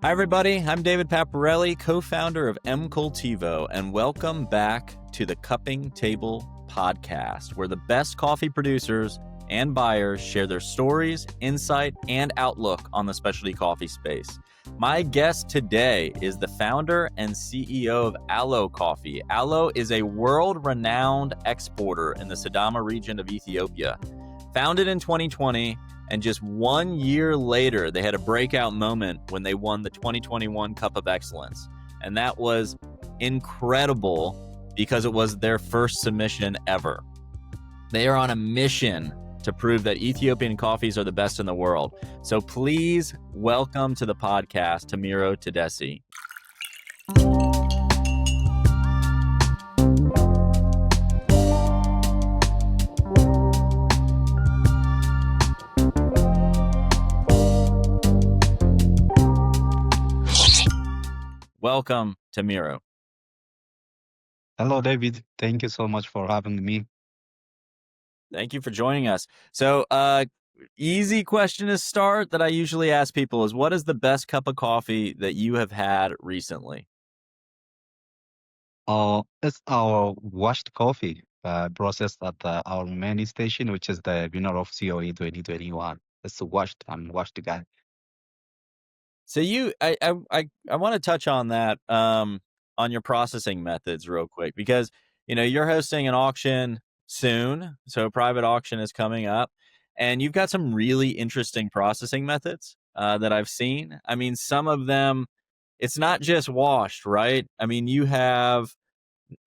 Hi, everybody. I'm David Paparelli, co-founder of M-Cultivo, and welcome back to the Cupping Table podcast, where the best coffee producers and buyers share their stories, insight, and outlook on the specialty coffee space. My guest today is the founder and CEO of Alo Coffee. Alo is a world-renowned exporter in the Sidama region of Ethiopia. Founded in 2020, and just 1 year later, they had a breakout moment when they won the 2021 Cup of Excellence. And that was incredible because it was their first submission ever. They are on a mission to prove that Ethiopian coffees are the best in the world. So please welcome to the podcast, Tamiru Tadesse. Welcome, Tamiru. Hello, David. Thank you so much for having me. Thank you for joining us. So, easy question to start that I usually ask people is, what is the best cup of coffee that you have had recently? It's our washed coffee processed at our main station, which is the winner of COE 2021. It's washed and washed guy. So I want to touch on that, on your processing methods real quick, because, you're hosting an auction soon. So a private auction is coming up and you've got some really interesting processing methods, that I've seen. I mean, some of them, it's not just washed, right? I mean, you have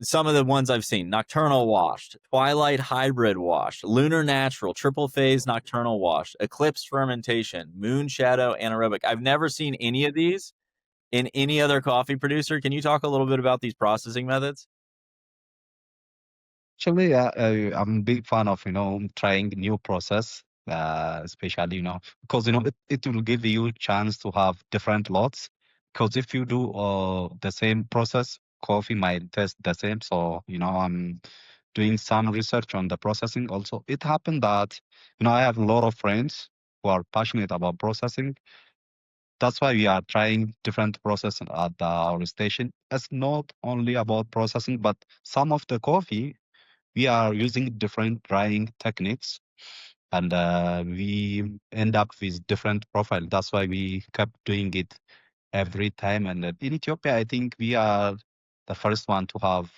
some of the ones I've seen: nocturnal washed, twilight hybrid washed, lunar natural, triple phase nocturnal washed, eclipse fermentation, moon shadow anaerobic. I've never seen any of these in any other coffee producer. Can you talk a little bit about these processing methods? Actually, I'm a big fan of, trying new process, especially, because, it will give you chance to have different lots. Because if you do the same process, coffee might taste the same. So, I'm doing some research on the processing also. It happened that, I have a lot of friends who are passionate about processing. That's why we are trying different process at our station. It's not only about processing, but some of the coffee we are using different drying techniques, and we end up with different profile. That's why we kept doing it every time. And in Ethiopia, I think we are the first one to have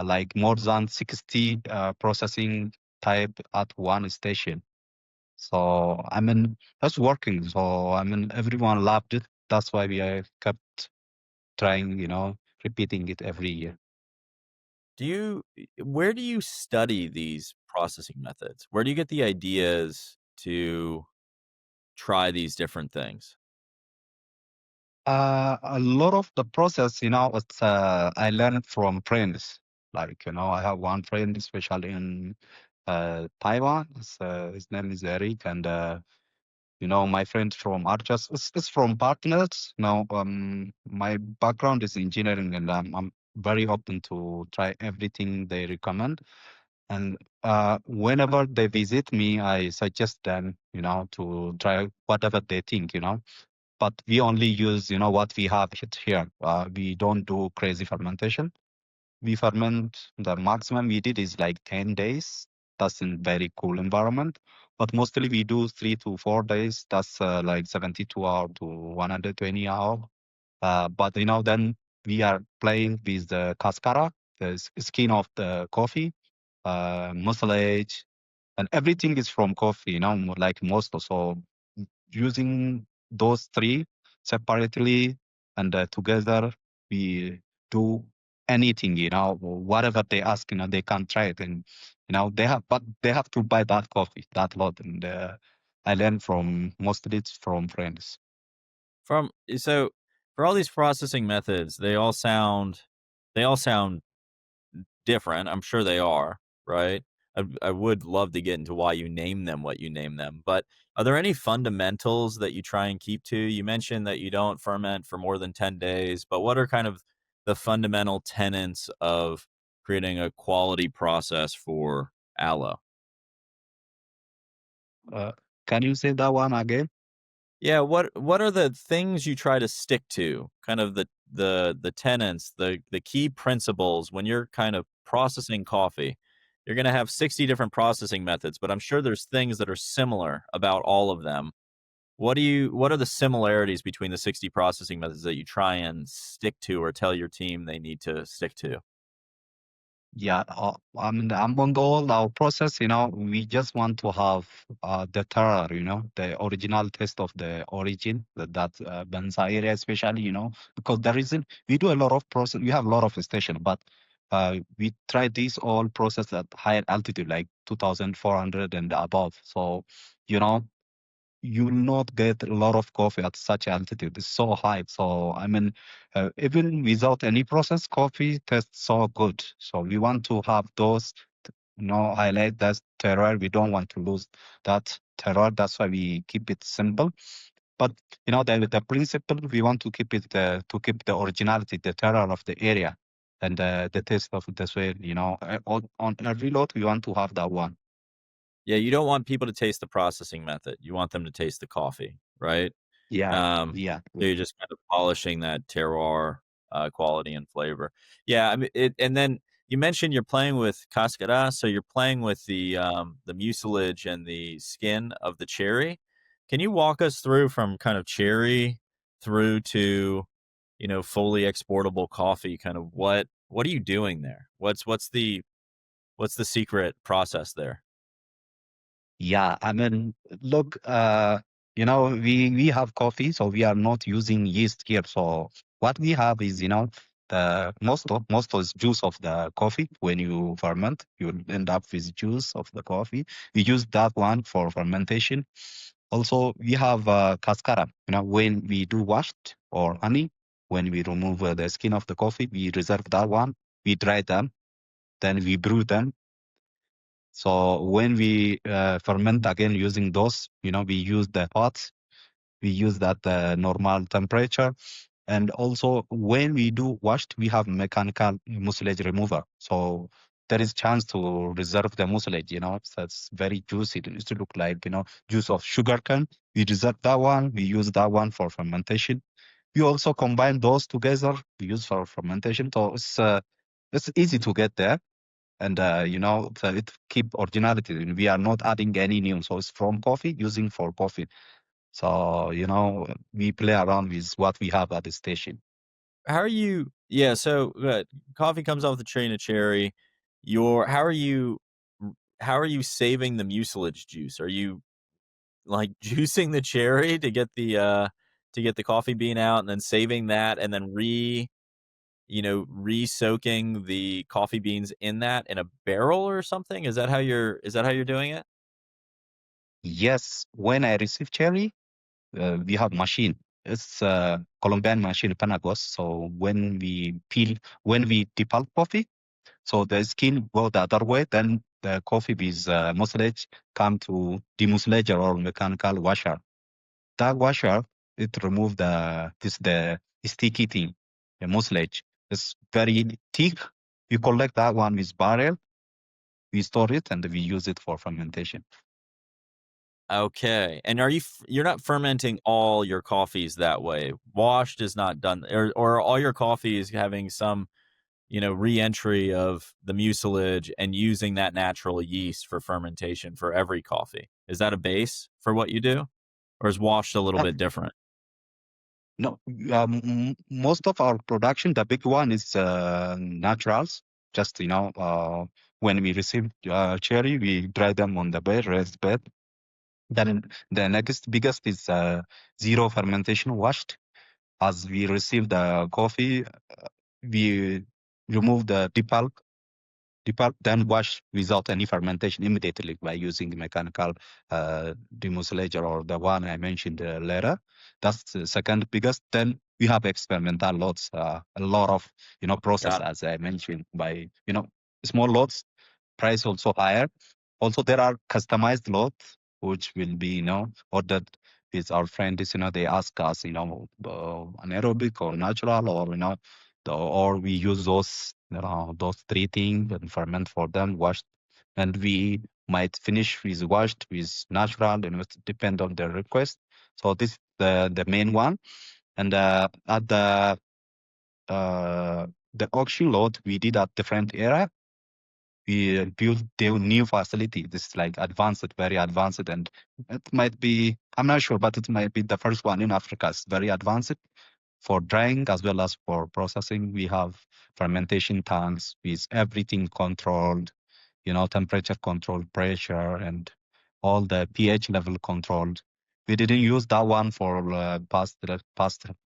like more than 60 processing type at one station. So I mean, that's working. So I mean, everyone loved it. That's why we kept trying, repeating it every year. Where do you study these processing methods? Where do you get the ideas to try these different things? A lot of the process, it's I learned from friends. Like, I have one friend, especially in Taiwan. His name is Eric, and my friend from Arches is from partners. My background is engineering, and I'm very open to try everything they recommend. And whenever they visit me, I suggest them, to try whatever they think, but we only use what we have here. We don't do crazy fermentation. We ferment, the maximum we did is like 10 days. That's in very cool environment, but mostly we do 3 to 4 days. That's like 72 hour to 120 hour. But then we are playing with the cascara, the skin of the coffee, mucilage, and everything is from coffee, like most. So using those three separately and together, we do anything, whatever they ask, they can try it. And, but they have to buy that coffee, that lot. And I learned from mostly it's from friends. So for all these processing methods, they all sound different. I'm sure they are, right? I would love to get into why you name them what you name them, but are there any fundamentals that you try and keep to? You mentioned that you don't ferment for more than 10 days, but what are kind of the fundamental tenets of creating a quality process for aloe? Uh, can you say that one again? Yeah, what are the things you try to stick to? Kind of the tenets, the key principles when you're kind of processing coffee. You're gonna have 60 different processing methods, but I'm sure there's things that are similar about all of them. What are the similarities between the 60 processing methods that you try and stick to or tell your team they need to stick to? Yeah, I mean, among all our process, we just want to have the terroir, the original taste of the origin, that Banza area especially, because the reason we do a lot of process, we have a lot of station, but we try this all process at higher altitude, like 2,400 and above. So, you know, you will not get a lot of coffee at such altitude. It's so high. So, I mean, even without any process, coffee tastes so good. So we want to have those, highlight that terroir. We don't want to lose that terroir. That's why we keep it simple. But the principle we want to keep it to keep the originality, the terroir of the area, and the taste of the soil. On every lot we want to have that one. Yeah, you don't want people to taste the processing method. You want them to taste the coffee, right? Yeah, Um, yeah. so you're just kind of polishing that terroir, quality and flavor. Yeah, I mean, and then you mentioned you're playing with cascara, so you're playing with the mucilage and the skin of the cherry. Can you walk us through from kind of cherry through to, fully exportable coffee? Kind of what are you doing there? What's the secret process there? Yeah, I mean, look, we have coffee, so we are not using yeast here. So what we have is, the mosto is juice of the coffee. When you ferment, you end up with juice of the coffee. We use that one for fermentation. Also, we have cascara. When we do washed or honey, when we remove the skin of the coffee, we reserve that one. We dry them, then we brew them. So when we ferment again using those, we use the pots, we use that normal temperature. And also when we do washed, we have mechanical mucilage remover. So there is chance to reserve the mucilage, so it's very juicy. It needs to look like, juice of sugar cane. We reserve that one. We use that one for fermentation. We also combine those together. We use for fermentation. So it's easy to get there, and so it keep originality, and we are not adding any new, so it's from coffee using for coffee. So we play around with what we have at the station. How are you yeah, so, coffee comes off the tree in a cherry. Your how are you saving the mucilage juice? Are you, like, juicing the cherry to get the coffee bean out and then saving that and then re-soaking the coffee beans in that in a barrel or something? Is that how you're doing it? Yes, when I receive cherry, we have machine. It's a Colombian machine, Panagos. So when we depulp coffee, so the skin go the other way, then the coffee with mucilage come to demucilager or mechanical washer. That washer, it remove the sticky thing, the mucilage. It's very thick. We collect that one with barrel, we store it, and we use it for fermentation. Okay, and you're not fermenting all your coffees that way? Washed is not done, or all your coffees having some re-entry of the mucilage and using that natural yeast for fermentation for every coffee. Is that a base for what you do? Or is washed a little Uh, bit different? no, most of our production, the big one is naturals. Just when we receive cherry, we dry them on the bed, raised bed. Then the next biggest is zero fermentation washed. As we receive the coffee, we remove the pulp, then wash without any fermentation immediately by using mechanical demucilator or the one I mentioned later. That's the second biggest. Then we have experimental lots, a lot of process Got it. as I mentioned by small lots, price also higher. Also there are customized lots which will be ordered with our friends. They ask us anaerobic or natural, or or we use those three things and ferment for them, washed, and we might finish with washed with natural, it depend on the request. So this the main one. And at the auction lot we did at different area. We built the new facility. This is like advanced, very advanced, and it might be, I'm not sure, but it might be the first one in Africa. It's very advanced for drying as well as for processing. We have fermentation tanks with everything controlled, temperature controlled, pressure, and all the pH level controlled. We didn't use that one for past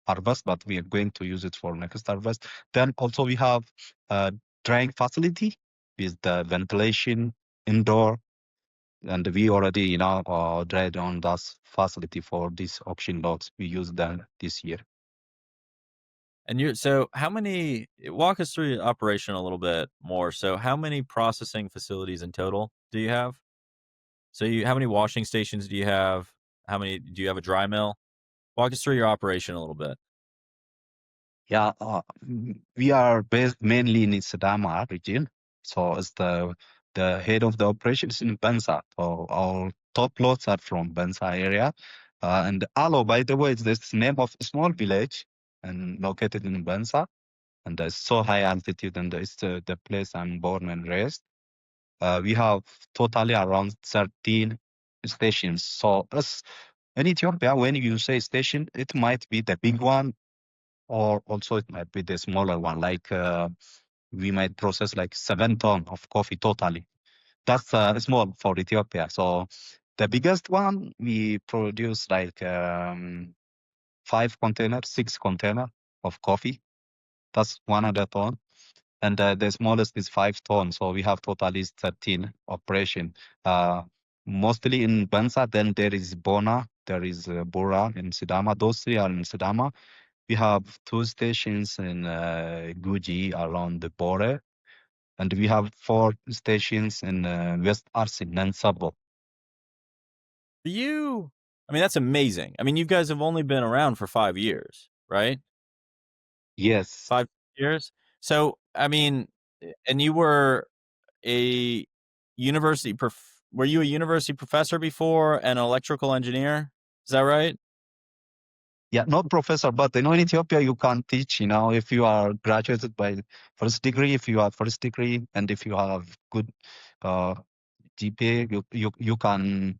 harvest, but we are going to use it for next harvest. Then also we have a drying facility with the ventilation indoor, and we already dried on that facility for these auction lots. We used that this year. And so how many, walk us through your operation a little bit more. So how many processing facilities in total do you have? So how many washing stations do you have? How many, do you have a dry mill? Walk us through your operation a little bit. Yeah, we are based mainly in Sidama region. So it's the head of the operations in Bensa. So our top lots are from Bensa area. And Alo, by the way, is this name of a small village and located in Bensa. And it's so high altitude, and it's the place I'm born and raised. We have totally around 13 stations. So us in Ethiopia, when you say station, it might be the big one, or also it might be the smaller one. Like we might process like 7 ton of coffee totally. That's small for Ethiopia. So the biggest one we produce like 6 container of coffee. That's 100 ton. And the smallest is 5 tons. So we have totally 13 operation. Mostly in Bansa, then there is Bona, there is Bora in Sidama. Those 3 are in Sidama. We have 2 stations in Guji around the border. And we have 4 stations in West Arsin, Nansabo. I mean, that's amazing. I mean, you guys have only been around for 5 years, right? Yes. 5 years. So, I mean, and you were a were you a university professor before and an electrical engineer? Is that right? Yeah, not professor, but in Ethiopia you can teach, if you are graduated by first degree, if you have first degree, and if you have good GPA, you can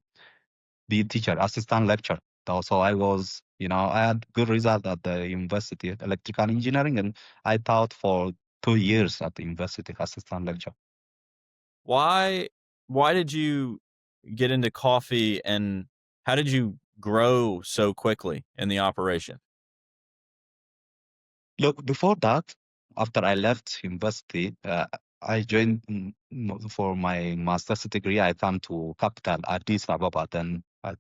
be teacher, assistant lecturer. So I was, I had good result at the university, electrical engineering, and I taught for 2 years at the university, assistant lecturer. Why did you get into coffee, and how did you grow so quickly in the operation? Look, before that, after I left university, I joined for my master's degree. I come to capital Addis Ababa. Then I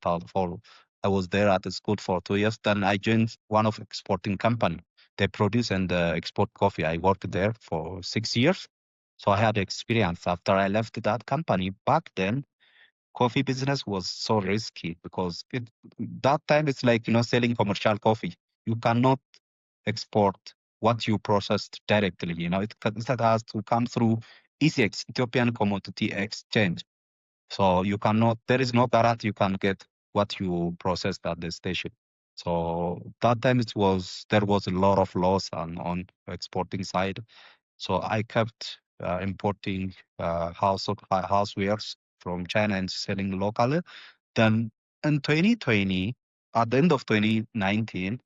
was there at the school for 2 years. Then I joined one of exporting company. They produce and export coffee. I worked there for 6 years. So I had experience. After I left that company, back then, coffee business was so risky because that time it's like, selling commercial coffee. You cannot export what you processed directly. It has to come through ECX, Ethiopian Commodity Exchange. So there is no guarantee you can get what you processed at the station. So that time there was a lot of loss on exporting side. So I kept importing housewares from China and selling locally. Then in 2020, at the end of 2019,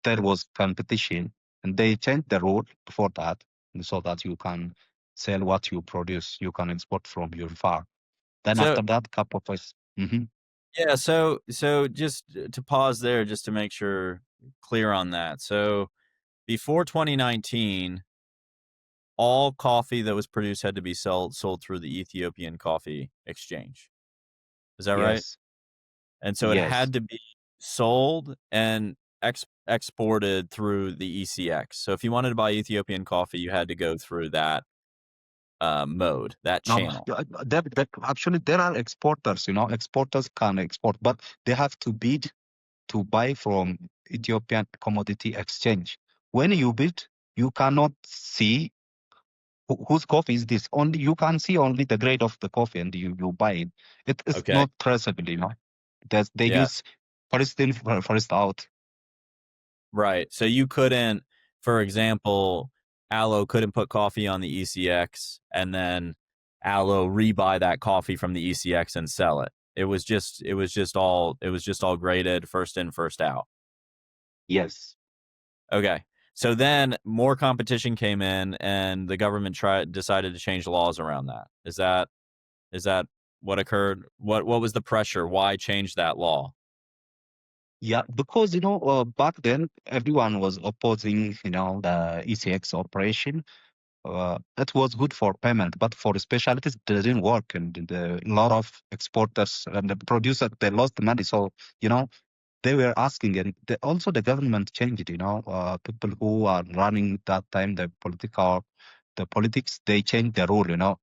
there was competition, and they changed the rule before that, so that you can sell what you produce, you can export from your farm. Then So, after that, couple of us. yeah, so just to pause there, just to make sure clear on that. So, before 2019, all coffee that was produced had to be sold through the Ethiopian Coffee Exchange. Is that right? Yes, And so it yes. had to be sold and exported through the ECX. So if you wanted to buy Ethiopian coffee, you had to go through that mode, that Now, channel. actually, there are exporters. Exporters can export, but they have to bid to buy from Ethiopian Commodity Exchange. When you bid, you cannot see whose coffee is this. Only you can see only the grade of the coffee, and you buy it. It is Okay. not traceable. They Yeah. use first in, first out. Right. So you couldn't, for example, Alo couldn't put coffee on the ECX and then Alo rebuy that coffee from the ECX and sell it. It was just all graded first in, first out. Yes. Okay. So then more competition came in and the government decided to change laws around that. Is that what occurred? What was the pressure? Why change that law? Yeah, because back then everyone was opposing the ECX operation. It was good for payment, but for specialties it didn't work, and a lot of exporters and the producers they lost the money. So they were asking, and also the government changed. People who are running that time the politics they changed the rule.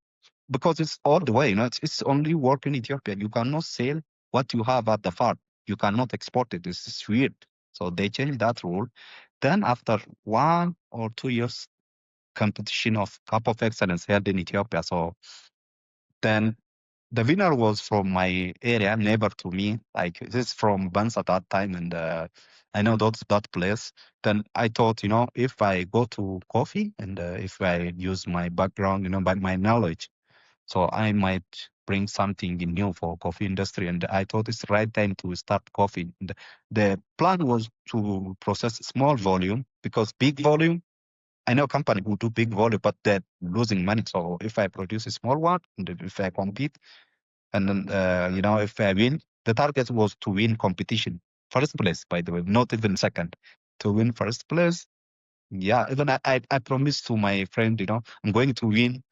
Because it's all the way. It's only work in Ethiopia. You cannot sell what you have at the farm. You cannot export it. It's weird. So they changed that rule. Then after 1 or 2 years, competition of Cup of Excellence held in Ethiopia. So then the winner was from my area, neighbor to me. Like this is from Bans at that time, and I know that place. Then I thought, if I go to coffee and if I use my background, by my knowledge, so I might bring something new for coffee industry. And I thought it's the right time to start coffee. And the plan was to process small volume because big volume, I know company who do big volume, but they're losing money. So if I produce a small one, and if I compete, and then, if I win, the target was to win competition. First place, by the way, not even second. To win first place. Yeah, even I promised to my friend, I'm going to win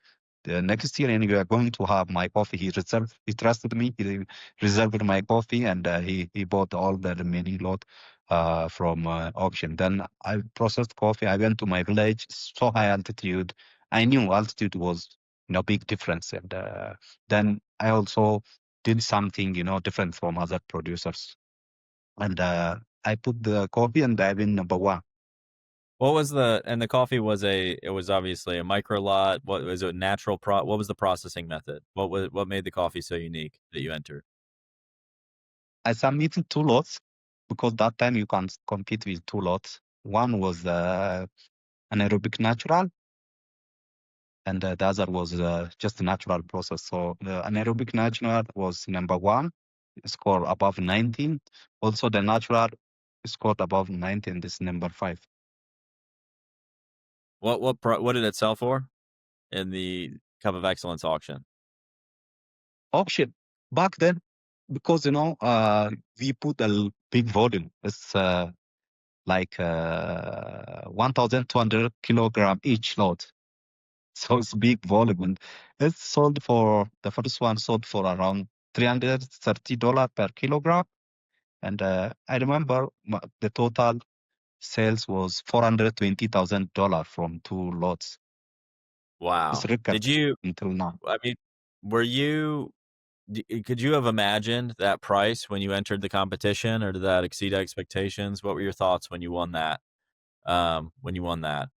the next year, and we are going to have my coffee. He trusted me. He reserved my coffee, and he bought all the remaining lot from auction. Then I processed coffee. I went to my village, so high altitude. I knew altitude was big difference, and then I also did something different from other producers, and I put the coffee, and I win number one. What was the coffee it was obviously a micro lot. What was it? What was the processing method? What made the coffee so unique that you entered? I submitted 2 lots because that time you can compete with 2 lots. One was anaerobic natural, and the other was just a natural process. So the anaerobic natural was number one, scored above 19. Also the natural scored above 19. This number 5. What did it sell for in the Cup of Excellence auction? Auction back then, because we put a big volume. It's like 1,200 kilogram each lot. So it's big volume. And it's sold for, the first one sold for around $330 per kilogram. And I remember the total sales was $420,000 from 2 lots. It's Wow. record Did you? until now. I mean, were you? Could you have imagined that price when you entered the competition, or did that exceed expectations? What were your thoughts when you won that? When you won that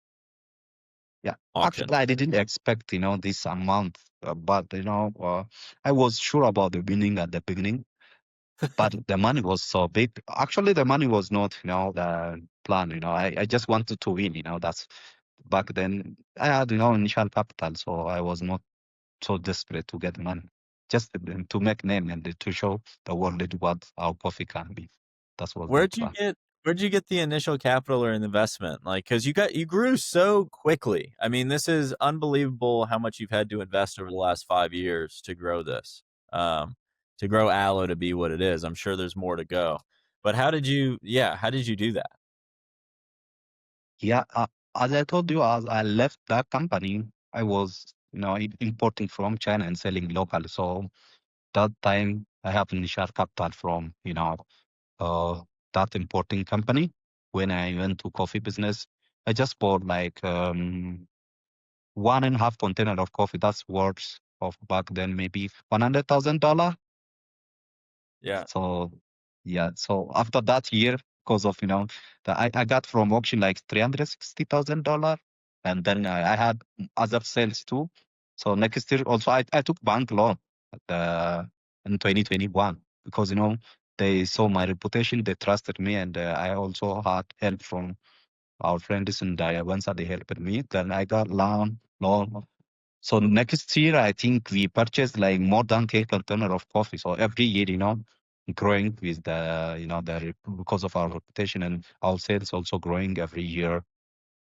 Yeah, auction? actually, I didn't expect, this amount, but, I was sure about the winning at the beginning, but the money was so big. Actually, the money was not, the plan, I just wanted to win, that's back then I had, initial capital, so I was not so desperate to get money, just to make name and to show the world what our coffee can be. That was the Where'd you plan. get where'd you get the initial capital or investment? Like, because you grew so quickly. I mean, this is unbelievable how much you've had to invest over the last 5 years to grow this, to grow Aloe to be what it is. I'm sure there's more to go. But how did you do that? Yeah, as I told you, as I left that company, I was, importing from China and selling local. So that time I have initial capital from, uh, that importing company. When I went to coffee business, I just bought like 1.5 container of coffee. That's worth of back then maybe $100,000. Yeah. So yeah, so after that year, because of I got from auction like $360,000, and then I had other sales too. So next year also I took bank loan at in 2021 because they saw my reputation, they trusted me, and I also had help from our friends in Diavanza. They helped me. Then I got loan. So next year, I think we purchased like more than 10 container of coffee. So every year, growing with the, because of our reputation, and our sales also growing every year,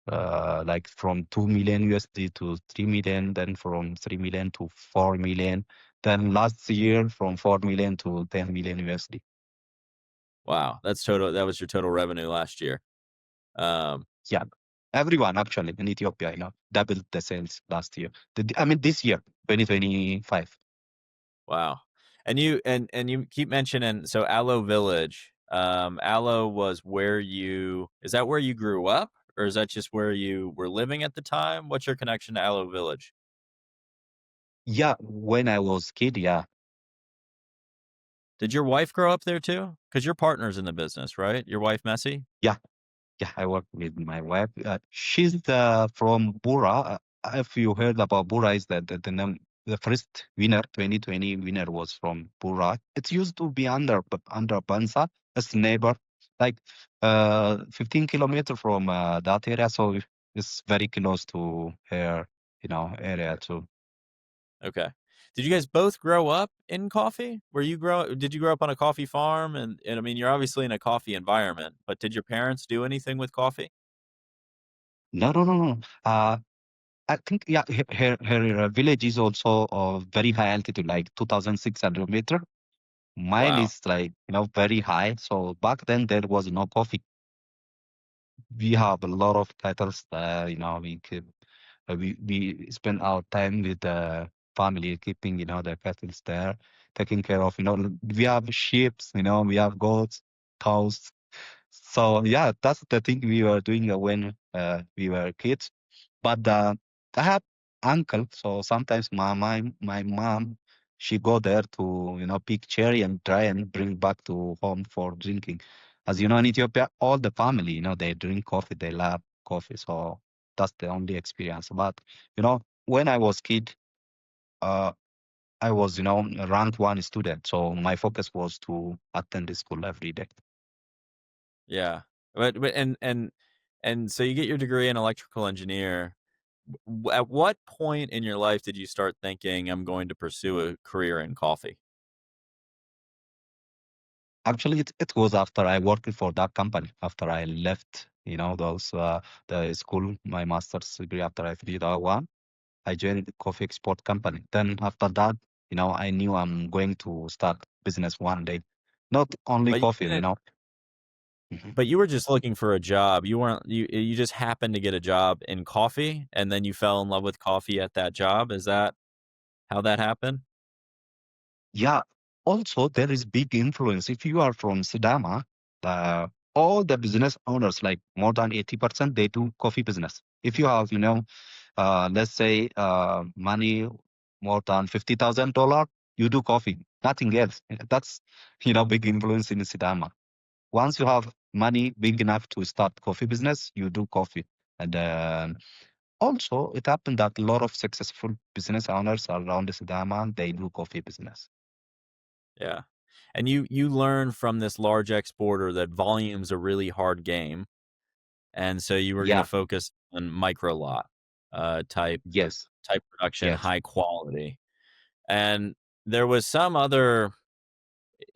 like from 2 million USD to 3 million, then from 3 million to 4 million. Then last year from 4 million to 10 million USD. Wow, that's total. That was your total revenue last year. Um, Yeah. Everyone actually in Ethiopia, doubled the sales last year. I mean, this year, 2025. wow. And you keep mentioning so Alo Village. Alo was where you is that where you grew up, or is that just where you were living at the time? What's your connection to Alo Village? Yeah, when I was kid, yeah. Did your wife grow up there too? Because your partner's in the business, right? Your wife, Messi? Yeah, yeah, I work with my wife. She's from Bura. If you heard about Bura, is that the name, the first winner, 2020 winner was from Bura. It used to be under Bansa, as neighbor, like 15 kilometers from that area. So it's very close to her, area too. Okay. Did you guys both grow up in coffee? Did you grow up on a coffee farm? And I mean, you're obviously in a coffee environment, but did your parents do anything with coffee? No, no, no, no. I think, yeah, her village is also very high altitude, like 2,600 meter. Mine Wow. is like, very high. So back then there was no coffee. We have a lot of titles, we spend our time with the family, keeping, the kettles there, taking care of, we have sheep, we have goats, cows. So yeah, that's the thing we were doing when we were kids. But I have uncle, so sometimes my mom, she go there to pick cherry and try and bring back to home for drinking. As you know, in Ethiopia, all the family, they drink coffee, they love coffee. So that's the only experience. But when I was kid, uh, I was rank one student, so my focus was to attend the school every day. Yeah. But so you get your degree in electrical engineer. At what point in your life did you start thinking I'm going to pursue a career in coffee? Actually, it was after I worked for that company. After I left, those the school, my master's degree. After I finished that one, I joined the coffee export company. Then after that, I knew I'm going to start business one day. Not only But you coffee, didn't Mhm. but you were just looking for a job. You weren't you just happened to get a job in coffee and then you fell in love with coffee at that job. Is that how that happened? Yeah. Also, there is big influence. If you are from Sidama, all the business owners, like more than 80%, they do coffee business. If you have, let's say, money more than $50,000, you do coffee, nothing else. That's, big influence in Sidama. Once you have money big enough to start coffee business, you do coffee. And also, it happened that a lot of successful business owners around Sidama, they do coffee business. Yeah. And you learn from this large exporter that volume's a really hard game, and so you were gonna Yeah. focus on micro lot, type Yes. production, Yes. high quality. And there was some other,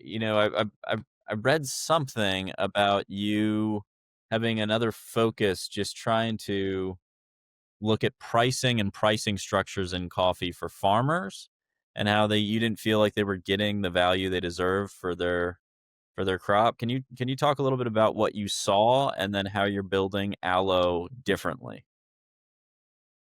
I read something about you having another focus, just trying to look at pricing and pricing structures in coffee for farmers, and how you didn't feel like they were getting the value they deserve for their crop. Can you talk a little bit about what you saw and then how you're building aloe differently?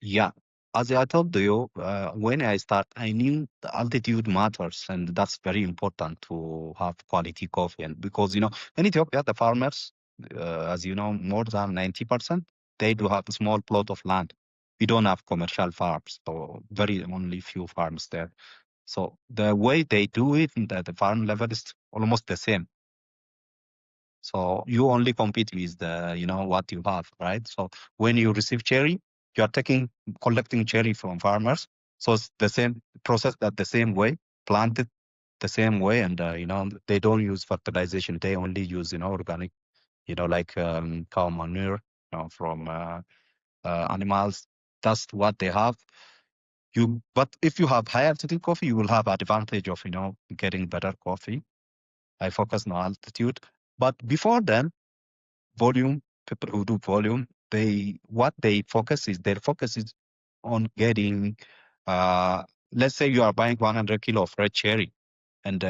Yeah. As I told you, when I start, I knew the altitude matters, and that's very important to have quality coffee. And because, in Ethiopia, the farmers, as you know, more than 90%, they do have a small plot of land. We don't have commercial farms, so very only few farms there. So the way they do it at the farm level is almost the same. So you only compete with what you have, right? So when you receive cherry, you are collecting cherry from farmers. So it's the same process that the same way planted. the same way, and they don't use fertilization. They only use organic, like cow manure, from animals. That's what they have. But if you have high altitude coffee, you will have advantage of getting better coffee. I focus on altitude, but before then, volume. People who do volume, their focus is on getting. Uh, let's say you are buying 100 kilo of red cherry, and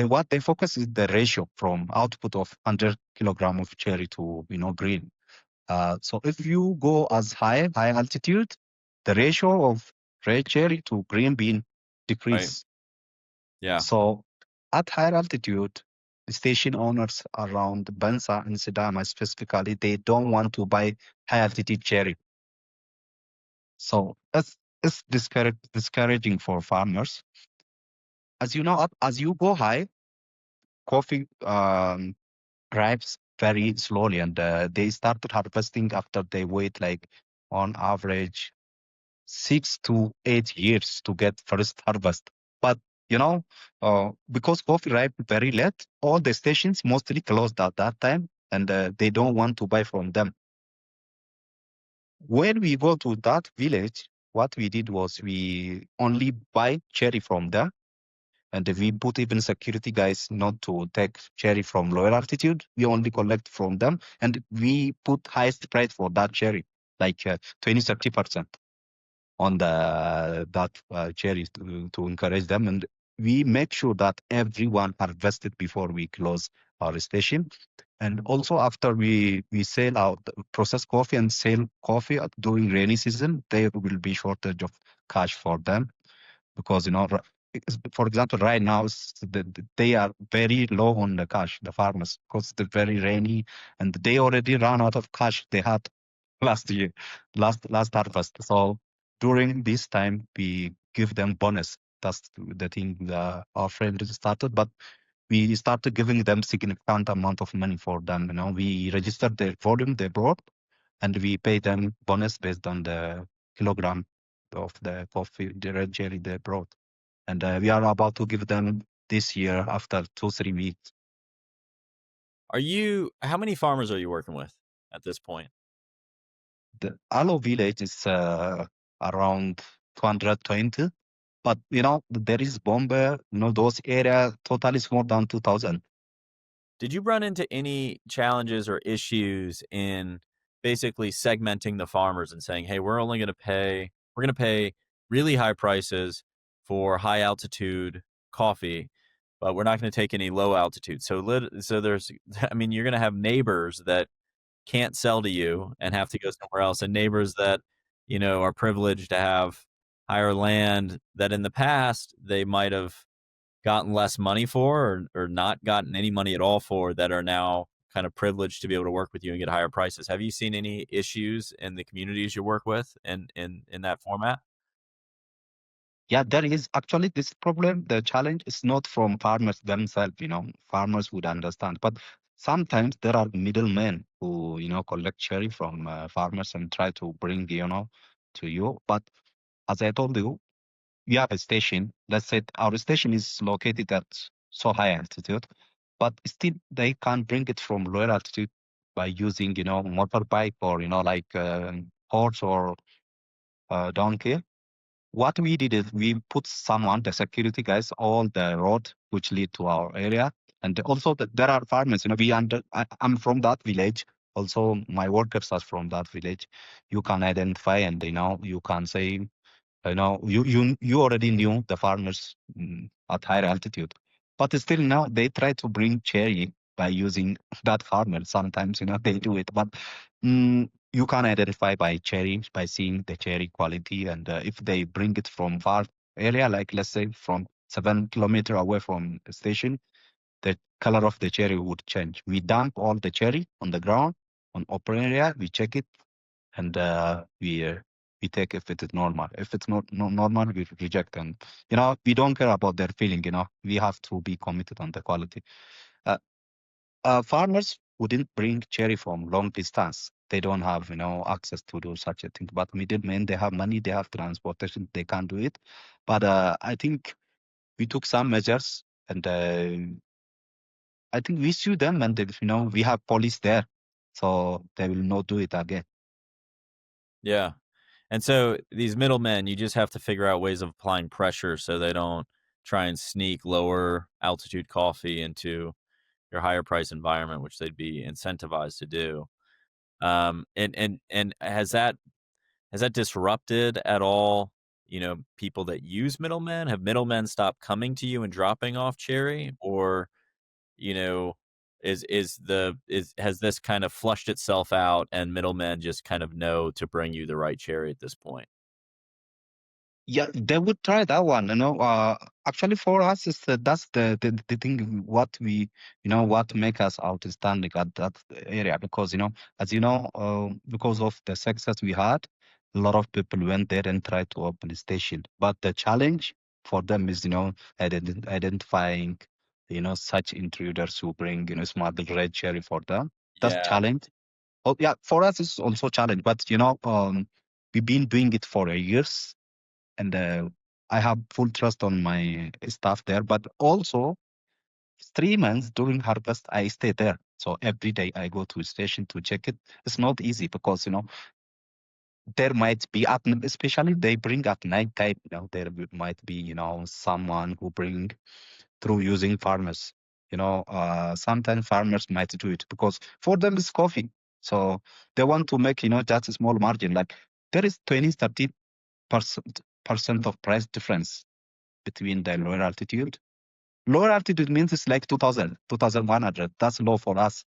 what they focus is the ratio from output of 100 kilogram of cherry to green. So if you go as high altitude, the ratio of red cherry to green bean Right. decrease. Yeah. So at higher altitude, the station owners around Bansa and Sidama specifically, they don't want to buy high altitude cherry. So it's discouraging for farmers. As you know, as you go high, coffee ripes very slowly, and they started harvesting after they wait like on average 6 to 8 years to get first harvest. But because coffee ripe very late, all the stations mostly closed at that time, and they don't want to buy from them. When we go to that village, what we did was we only buy cherry from there, and we put even security guys not to take cherry from lower altitude. We only collect from them, and we put highest price for that cherry, like 20-30% on that cherries to encourage them, and we make sure that everyone harvested before we close our station. And also after we sell out processed coffee and sell coffee during rainy season, there will be shortage of cash for them because for example, right now they are very low on the cash, the farmers, because it's very rainy and they already ran out of cash they had last year, last harvest. So during this time, we give them bonus. That's the thing that our friend started, but we started giving them significant amount of money for them. We registered their volume they brought, and we pay them bonus based on the kilogram of the coffee, the red cherry they brought. And we are about to give them this year after 2-3 weeks. How many farmers are you working with at this point? The Alo village is around 220, but there is Bomber, those area total is more than 2,000. Did you run into any challenges or issues in basically segmenting the farmers and saying, "Hey, we're going to pay really high prices for high altitude coffee, but we're not going to take any low altitude." So there's I mean, you're going to have neighbors that can't sell to you and have to go somewhere else, and neighbors that, are privileged to have higher land that in the past they might have gotten less money for or not gotten any money at all for, that are now kind of privileged to be able to work with you and get higher prices. Have you seen any issues in the communities you work with in that format? Yeah, there is actually this problem. The challenge is not from farmers themselves, farmers would understand. But sometimes there are middlemen who, collect cherry from farmers and try to bring, to you. But as I told you, we have a station. Let's say our station is located at so high altitude, but still they can't bring it from lower altitude by using, motorbike or, like horse or donkey. What we did is we put someone, the security guys, all the road which lead to our area. And also there are farmers, I'm from that village. Also, my workers are from that village. You can identify and, you can say, you already knew the farmers at higher altitude, but still now they try to bring cherry by using that farmer. Sometimes they do it, but you can identify by cherry by seeing the cherry quality, and if they bring it from far area, like let's say from 7 kilometers away from the station, the color of the cherry would change. We dump all the cherry on the ground on open area. We check it and we take if it is normal. If it's not normal, we reject. And we don't care about their feeling. We have to be committed on the quality. Uh, Farmers wouldn't bring cherry from long distance. They don't have access to do such a thing. But middlemen, they have money, they have transportation, they can do it. But I think we took some measures, and I think we sue them, and we have police there, so they will not do it again. Yeah. And so these middlemen, you just have to figure out ways of applying pressure so they don't try and sneak lower altitude coffee into your higher price environment, which they'd be incentivized to do. And has that disrupted at all, people that use middlemen? Have middlemen stopped coming to you and dropping off cherry? Or, you know, has this kind of flushed itself out and middlemen just kind of know to bring you the right cherry at this point? Yeah, they would try that one. Actually, for us, that's the thing. What we, what make us outstanding at that area, because as because of the success we had, a lot of people went there and tried to open a station. But the challenge for them is, identifying, such intruders who bring, smuggled red cherry for them. That's Yeah. challenge. Oh, yeah, for us, it's also challenge. But we've been doing it for years, and I have full trust on my staff there. But also, 3 months during harvest, I stay there. So every day I go to station to check it. It's not easy because there might be especially they bring at night time. There might be someone who bring through using farmers. Sometimes farmers might do it because for them it's coffee. So they want to make just a small margin. Like there is 20-30% of price difference between the lower altitude. Lower altitude means it's like 2000, 2100. That's low for us.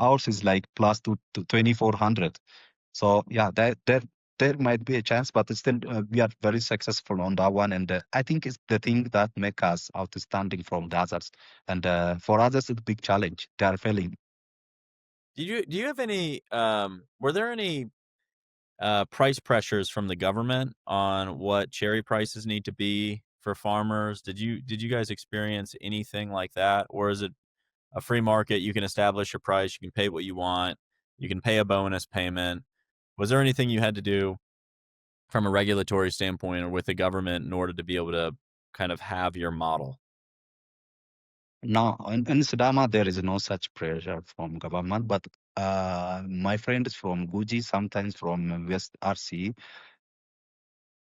Ours is like plus to 2400. So yeah, there might be a chance, but still we are very successful on that one. And I think it's the thing that make us outstanding from the others. And for others, it's a big challenge. They are failing. Do you have any were there any price pressures from the government on what cherry prices need to be for farmers? Did you guys experience anything like that? Or is it a free market? You can establish your price, you can pay what you want, you can pay a bonus payment. Was there anything you had to do from a regulatory standpoint or with the government in order to be able to kind of have your model? No, in Sidama, there is no such pressure from government, but my friends from Guji, sometimes from West RC,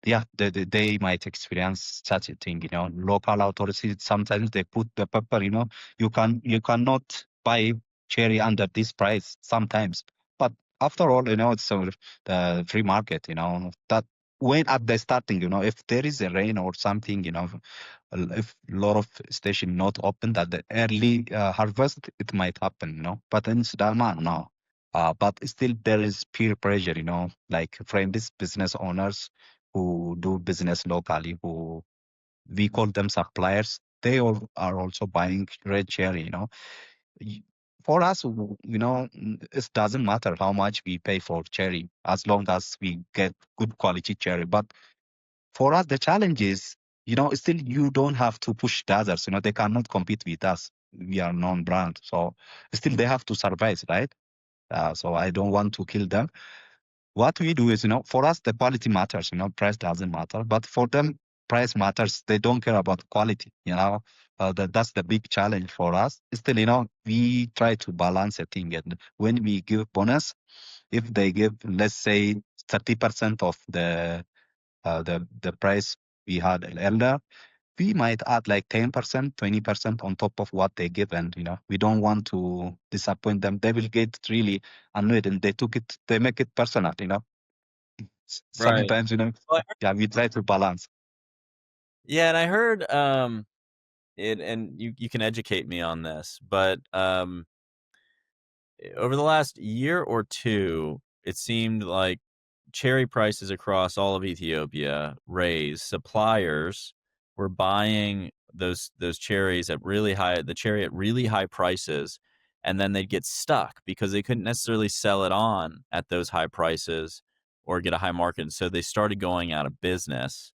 yeah, they might experience such a thing. Local authorities sometimes they put the pepper. You cannot buy cherry under this price sometimes. But after all, it's sort of the free market. That when at the starting, if there is a rain or something, if a lot of station not open at the early harvest, it might happen. But in Sudan, no. But still there is peer pressure. Like friends, business owners who do business locally, who we call them suppliers. They all are also buying red cherry. Y- For us, it doesn't matter how much we pay for cherry as long as we get good quality cherry. But for us, the challenge is, still you don't have to push the others. They cannot compete with us. We are non-brand, so still they have to survive, right? So I don't want to kill them. What we do is, for us, the quality matters, price doesn't matter. But for them, price matters. They don't care about quality, that's the big challenge for us. Still, we try to balance a thing. And when we give bonus, if they give, let's say, 30% of the price we had earlier, we might add like 10%, 20% on top of what they give. And, we don't want to disappoint them. They will get really annoyed and they make it personal. Right. Sometimes, Well, yeah, we try to balance. yeah, and I heard and you can educate me on this, but over the last year or two, it seemed like cherry prices across all of Ethiopia raised. Suppliers were buying those cherries at really high the cherry at really high prices, and then they'd get stuck because they couldn't necessarily sell it on at those high prices or get a high market. So they started going out of business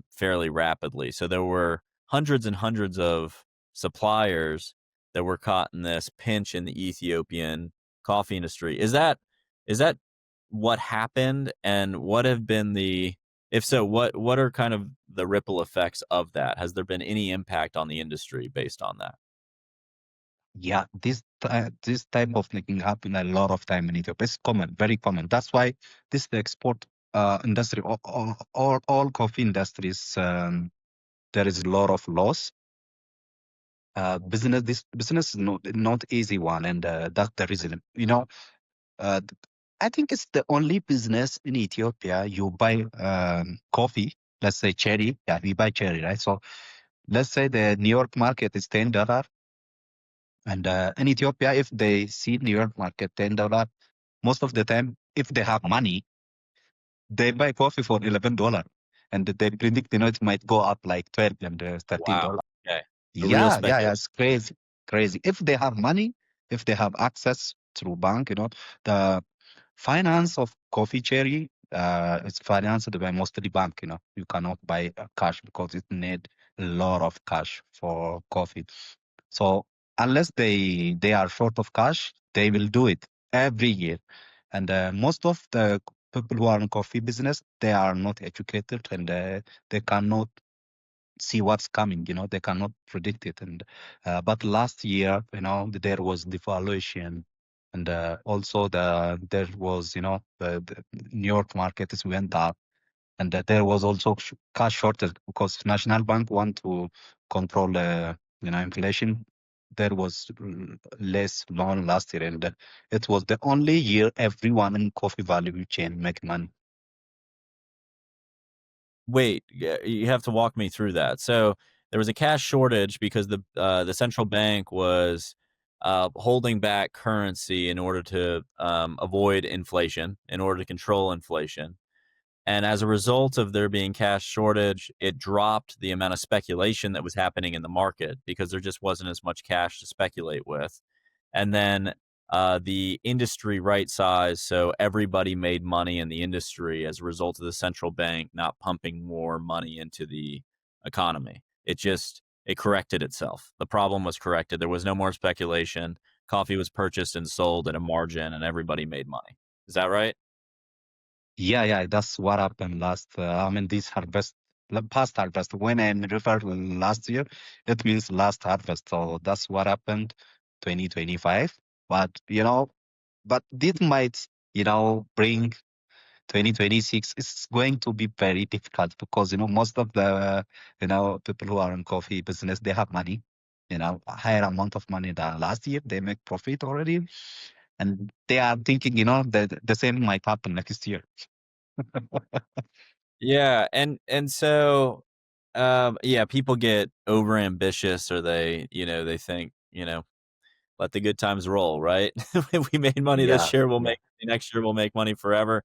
fairly rapidly. So there were hundreds and hundreds of suppliers that were caught in this pinch in the Ethiopian coffee industry. Is that what happened, and what have been the If so, what are kind of the ripple effects of that? Has there been any impact on the industry based on that? Yeah, this type of thing happen a lot of time in Ethiopia. It's common, very common. That's why this the export industry, all coffee industries, there is a lot of loss. This business is not easy one, and that's the reason. Uh, I think it's the only business in Ethiopia you buy coffee. Let's say cherry. Yeah, we buy cherry, right? So let's say the New York market is $10. And in Ethiopia, if they see New York market $10, most of the time, if they have money, they buy coffee for $11, and they predict it might go up like 12 and Wow. $13. Okay. So real Yeah, speculation. it's crazy, crazy. If they have money, if they have access through bank, the finance of coffee cherry is financed by mostly bank. You cannot buy cash because it need a lot of cash for coffee. So unless they are short of cash, they will do it every year. And most of the people who are in coffee business, they are not educated, and they cannot see what's coming. They cannot predict it. And but last year, there was devaluation, and also there was the New York market is went up, and there was also cash shortage because National Bank want to control inflation. There was less loan last year, and it was the only year everyone in coffee value chain make money. Wait, you have to walk me through that. So there was a cash shortage because the central bank was holding back currency in order to avoid inflation, in order to control inflation. And as a result of there being cash shortage, it dropped the amount of speculation that was happening in the market because there just wasn't as much cash to speculate with. And then the industry right size, so everybody made money in the industry as a result of the central bank not pumping more money into the economy. It corrected itself. The problem was corrected. There was no more speculation. Coffee was purchased and sold at a margin, and everybody made money. Is that right? Yeah, that's what happened this harvest, past harvest. When I refer to last year, it means last harvest. So that's what happened 2025. But, but this might, bring 2026. It's going to be very difficult because, most of the, people who are in coffee business, they have money, a higher amount of money than last year. They make profit already. And they are thinking, that the same might happen next year. Yeah, and so, yeah, people get over ambitious or they think, let the good times roll, right? We made money Yeah, this year, we'll yeah. make next year, we'll make money forever.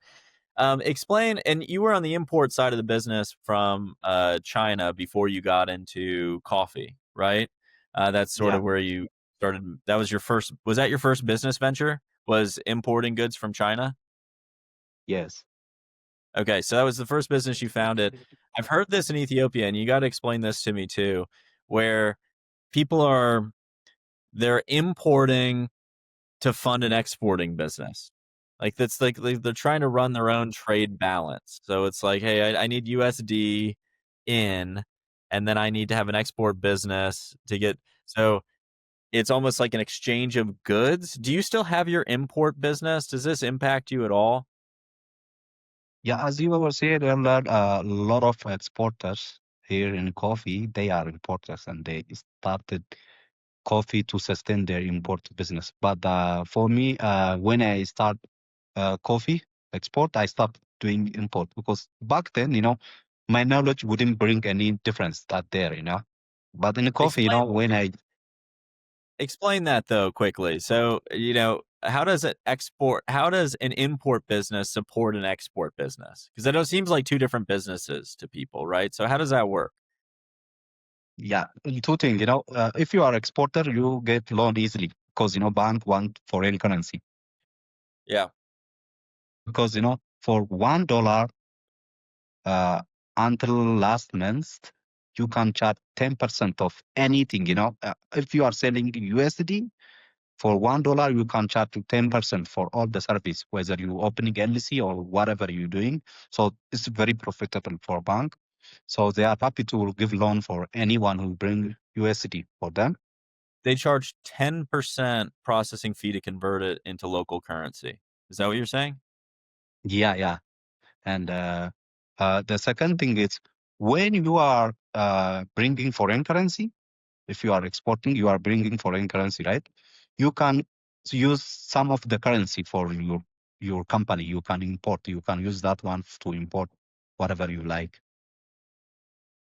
Explain, and you were on the import side of the business from China before you got into coffee, right? That's sort Yeah. of where you started. Was that your first business venture? Was importing goods from China? Yes. Okay, so that was the first business you founded. I've heard this in Ethiopia, and you got to explain this to me too, where people they're importing to fund an exporting business. Like that's like they're trying to run their own trade balance. So it's like, hey, I need USD in, and then I need to have an export business to get. So it's almost like an exchange of goods. Do you still have your import business? Does this impact you at all? Yeah, as you were saying earlier, a lot of exporters here in coffee, they are importers and they started coffee to sustain their import business. But for me, when I start coffee export, I stopped doing import because back then, my knowledge wouldn't bring any difference that there. But in the coffee, Explain when I Explain that though quickly. So, how does an import business support an export business? Because it seems like two different businesses to people, right? So how does that work? Yeah, two things, if you are exporter, you get loan easily because, bank want foreign currency. Yeah. Because, for $1, uh, until last month, you can charge 10% of anything, if you are selling USD, For $1, you can charge to 10% for all the service, whether you opening LC or whatever you're doing. So it's very profitable for bank. So they are happy to give loan for anyone who bring USD for them. They charge 10% processing fee to convert it into local currency. Is that what you're saying? Yeah, yeah. And the second thing is when you are bringing foreign currency, if you are exporting, you are bringing foreign currency, right? You can use some of the currency for your company. You can import. You can use that one to import whatever you like.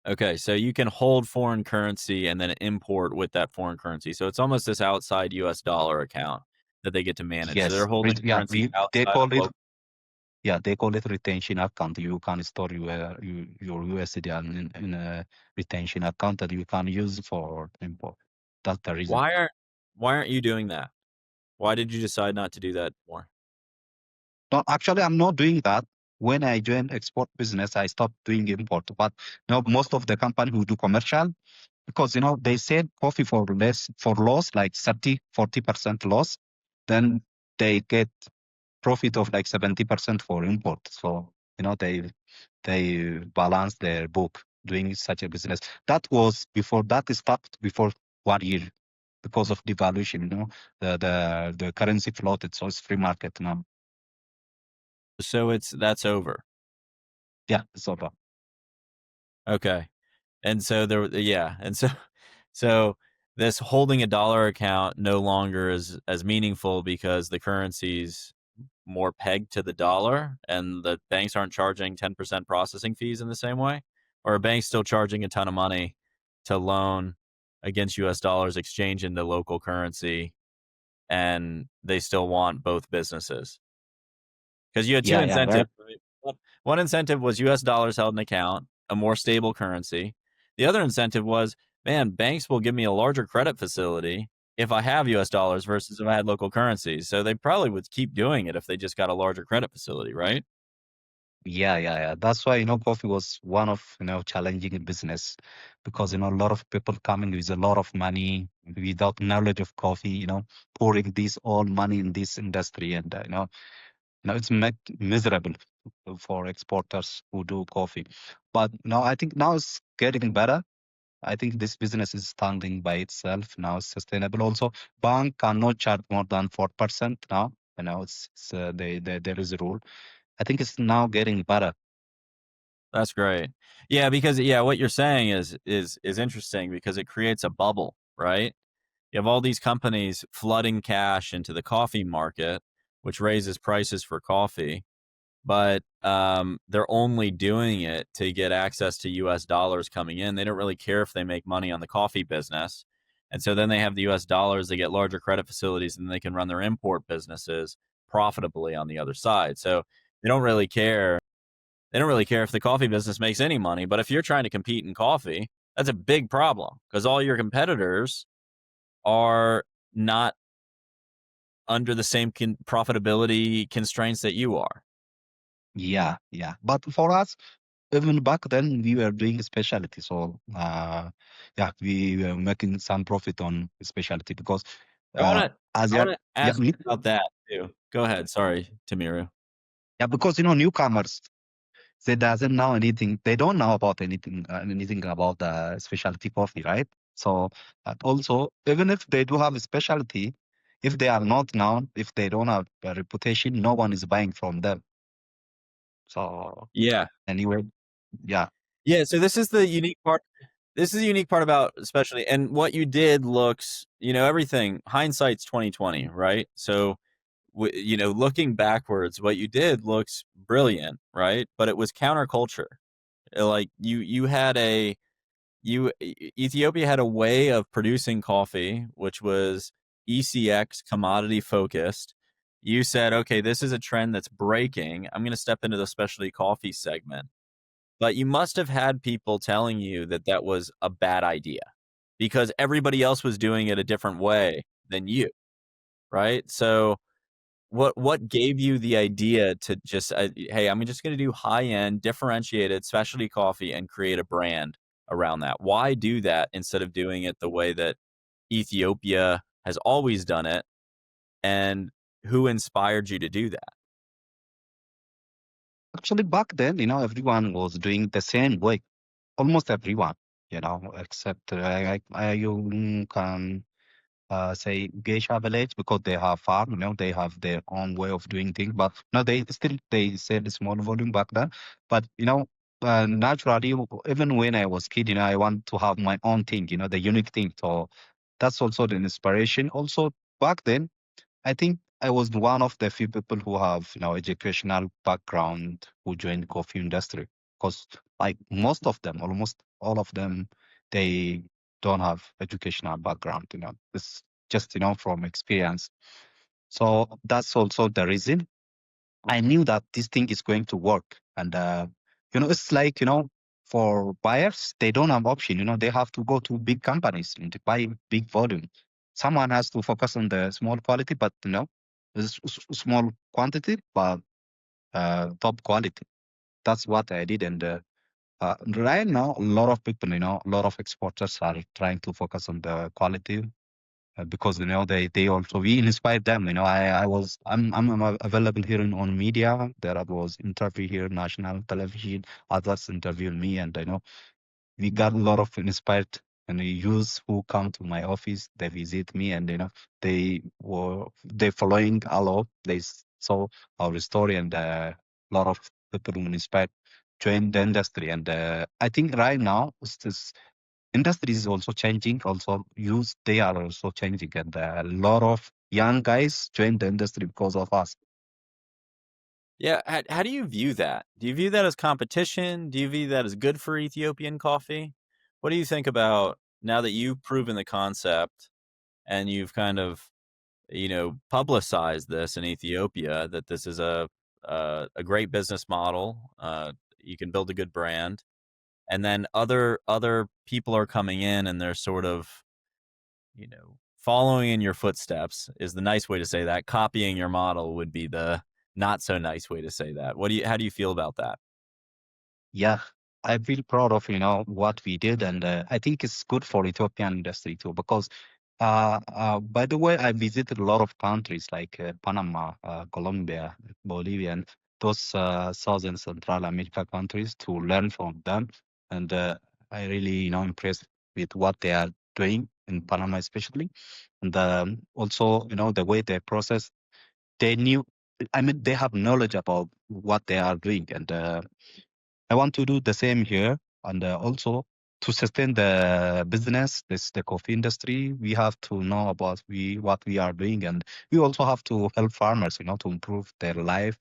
Okay, so you can hold foreign currency and then import with that foreign currency. So it's almost this outside US dollar account that they get to manage. So they're Yes, holding yeah. currency They outside of call it local. they call it retention account. You can store your USD in a retention account that you can use for import. That's the reason. Why aren't you doing that? Why did you decide not to do that more? No, actually, I'm not doing that. When I joined export business, I stopped doing import. But most of the company who do commercial, because they sell coffee for less for loss, like 30-40% loss, then they get profit of like 70% for import. So they balance their book doing such a business. That was before that stopped before 1 year because of devaluation. The currency floated, so it's free market now. So that's over. Yeah, it's over. Okay. And so so this holding a dollar account no longer is as meaningful because the currency's more pegged to the dollar and the banks aren't charging 10% processing fees in the same way? Or are banks still charging a ton of money to loan against US dollars, exchange into local currency, and they still want both businesses? Because you had two Yeah, yeah, incentives. right. Right? One incentive was US dollars held in account, a more stable currency. The other incentive was, man, banks will give me a larger credit facility if I have US dollars versus if I had local currencies. So they probably would keep doing it if they just got a larger credit facility, right? Yeah, yeah, yeah. That's why, coffee was one of, challenging business because, a lot of people coming with a lot of money without knowledge of coffee, pouring this all money in this industry. And, it's make miserable for exporters who do coffee. But, I think now it's getting better. I think this business is standing by itself now. It's sustainable. Also, bank cannot charge more than 4% now. There is a rule. I think it's now getting better. That's great. Yeah, because what you're saying is interesting because it creates a bubble, right? You have all these companies flooding cash into the coffee market, which raises prices for coffee, but they're only doing it to get access to US dollars coming in. They don't really care if they make money on the coffee business. And so then they have the US dollars, they get larger credit facilities, and they can run their import businesses profitably on the other side. So they don't really care. They don't really care if the coffee business makes any money. But if you're trying to compete in coffee, that's a big problem because all your competitors are not under the same profitability constraints that you are. Yeah, yeah. But for us, even back then, we were doing specialty. So, yeah, we were making some profit on specialty because, I want to as I yeah, want to yeah, ask you about that too. Go ahead. Sorry, Tamiru. yeah, because newcomers they doesn't know anything. They don't know about anything about specialty coffee, right? So, also, even if they do have a specialty, if they are not known, if they don't have a reputation, no one is buying from them. So, Yeah. anyway, yeah. Yeah, so this is the unique part. This is the unique part about especially and what you did looks, everything hindsight's 2020, right? So looking backwards, what you did looks brilliant, right? But it was counterculture. Like you had a Ethiopia had a way of producing coffee which was ECX commodity focused. You said, okay, this is a trend that's breaking. I'm going to step into the specialty coffee segment. But you must have had people telling you that that was a bad idea because everybody else was doing it a different way than you, right? So what gave you the idea to just hey, I'm just going to do high end differentiated specialty coffee and create a brand around that? Why do that instead of doing it the way that Ethiopia has always done it, and who inspired you to do that? Actually, back then, everyone was doing the same way. Almost everyone, except you can say Geisha village because they have farm, they have their own way of doing things. But no, they said small volume back then. But naturally, even when I was kid, I want to have my own thing, the unique thing. So that's also the inspiration. Also back then, I think I was one of the few people who have, educational background who joined coffee industry. Because like most of them, almost all of them, they don't have educational background, It's just, from experience. So that's also the reason I knew that this thing is going to work. And, it's like, for buyers, they don't have option, they have to go to big companies and to buy big volume. Someone has to focus on the small quality, but, small quantity, but top quality. That's what I did. And right now, a lot of people, a lot of exporters are trying to focus on the quality because they also we inspired them. I'm available here on media. There I was interview here, national television. Others interview me, and we got a lot of inspired and youths who come to my office. They visit me, and they following Alo. Saw our story, and a lot of people who inspired join the industry. And I think right now this industry is also changing. Also, youth they are also changing, and a lot of young guys join the industry because of us. Yeah, how do you view that? Do you view that as competition? Do you view that as good for Ethiopian coffee? What do you think about now that you've proven the concept and you've kind of, publicized this in Ethiopia that this is a great business model. You can build a good brand, and then other people are coming in and they're sort of, following in your footsteps is the nice way to say that. Copying your model would be the not so nice way to say that. How do you feel about that? Yeah, I feel proud of what we did, and I think it's good for Ethiopian industry too. Because, by the way, I visited a lot of countries like Panama, Colombia, Bolivia, and those South and Central America countries to learn from them, and I really impressed with what they are doing in Panama, especially, and also the way they process. They knew, I mean, they have knowledge about what they are doing, and. I want to do the same here, and also to sustain the business, the coffee industry. We have to know about what we are doing, and we also have to help farmers, to improve their life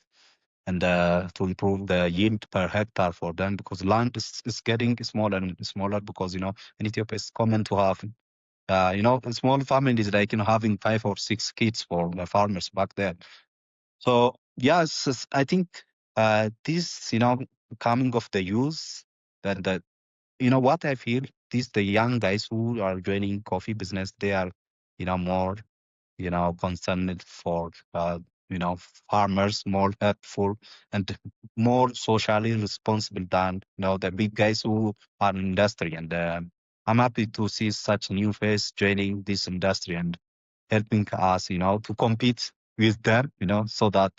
and to improve the yield per hectare for them because land is getting smaller and smaller because in Ethiopia it's common to have small families like having 5 or 6 kids for the farmers back then. So yes, I think this coming of the youth that what I feel these the young guys who are joining coffee business they are more concerned for farmers more helpful and more socially responsible than the big guys who are in industry and I'm happy to see such new face joining this industry and helping us, to compete with them, so that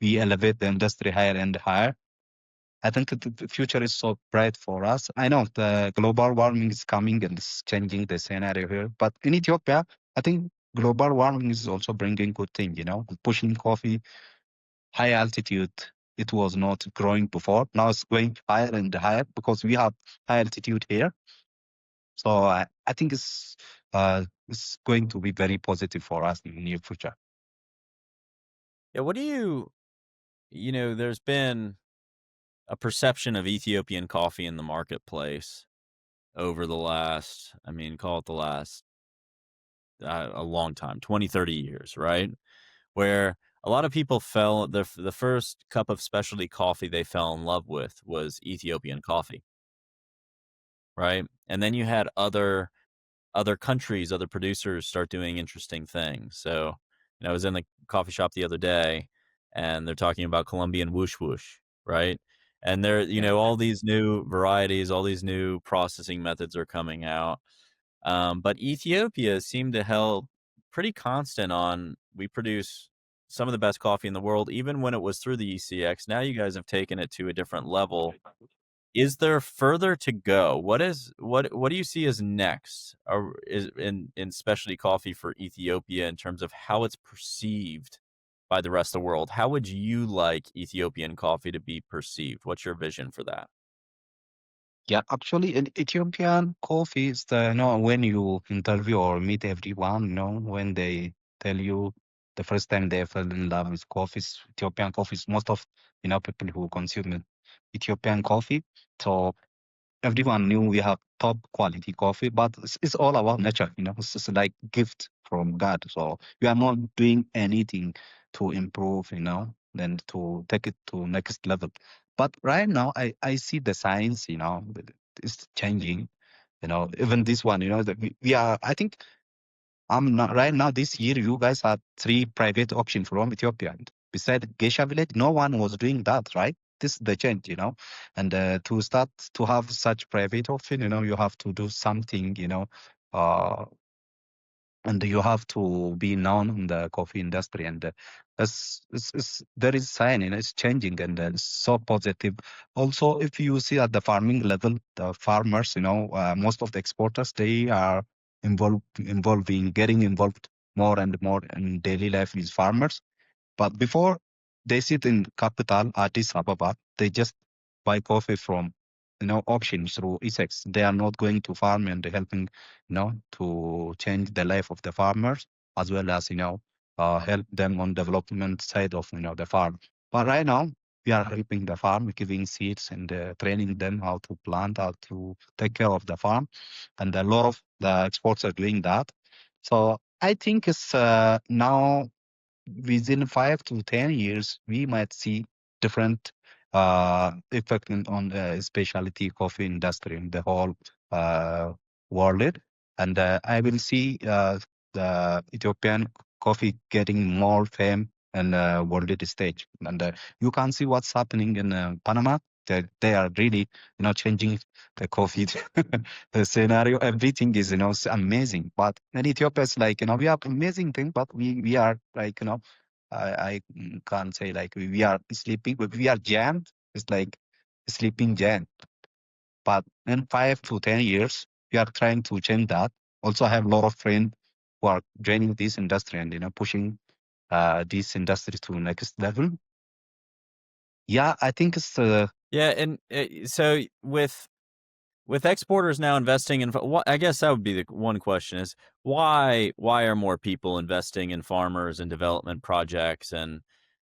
we elevate the industry higher and higher. I think that the future is so bright for us. I know the global warming is coming and it's changing the scenario here, but in Ethiopia, I think global warming is also bringing good thing, pushing coffee high altitude. It was not growing before. Now it's going higher and higher because we have high altitude here. So I think it's going to be very positive for us in the near future. Yeah, what do there's been a perception of Ethiopian coffee in the marketplace over the last, I mean, call it the last a long time, 20, 30 years, right? Where a lot of people the first cup of specialty coffee they fell in love with was Ethiopian coffee, right? And then you had other countries, other producers start doing interesting things. So, I was in the coffee shop the other day and they're talking about Colombian whoosh whoosh, right? And there, Yeah. all these new varieties, all these new processing methods are coming out. But Ethiopia seemed to held pretty constant on we produce some of the best coffee in the world, even when it was through the ECX. Now you guys have taken it to a different level. Is there further to go? What do you see as next? Or is in specialty coffee for Ethiopia in terms of how it's perceived by the rest of the world? How would you like Ethiopian coffee to be perceived? What's your vision for that? Yeah, actually, in Ethiopian coffee is the, when you interview or meet everyone, when they tell you the first time they fell in love with coffees, Ethiopian coffees, most of, people who consume Ethiopian coffee. So everyone knew we have top quality coffee, but it's all about nature, it's just like gift from God. So we are not doing anything to improve, then to take it to next level. But right now I see the science, that it's changing, even this one, that we are, I think I'm not right now this year, you guys had three private auction from Ethiopia. Beside Geisha Village, no one was doing that, right? This is the change, and to start to have such private auction, you have to do something, uh, and you have to be known in the coffee industry. And there is sign, it's changing, and it's so positive. Also, if you see at the farming level, the farmers, most of the exporters, they are getting involved more and more in daily life with farmers. But before, they sit in capital, Addis Ababa, they just buy coffee from, auctions through ESEX. They are not going to farm and helping, to change the life of the farmers, as well as, help them on development side of, the farm. But right now, we are helping the farm, giving seeds and training them how to plant, how to take care of the farm. And a lot of the exports are doing that. So I think it's now within 5 to 10 years, we might see different effect on the specialty coffee industry in the whole uh, world. And I will see the Ethiopian coffee getting more fame and world stage. And you can see what's happening in Panama. They are really, changing the coffee the scenario. Everything is, amazing. But in Ethiopia, it's like, we have amazing thing, but we are like, I can't say like we are sleeping, but we are jammed. It's like sleeping jam. But in 5 to 10 years, we are trying to change that. Also, I have a lot of friends who are joining this industry and pushing this industry to next level. Yeah, I think it's Yeah, and so with exporters now investing in, I guess that would be the one question is why are more people investing in farmers and development projects and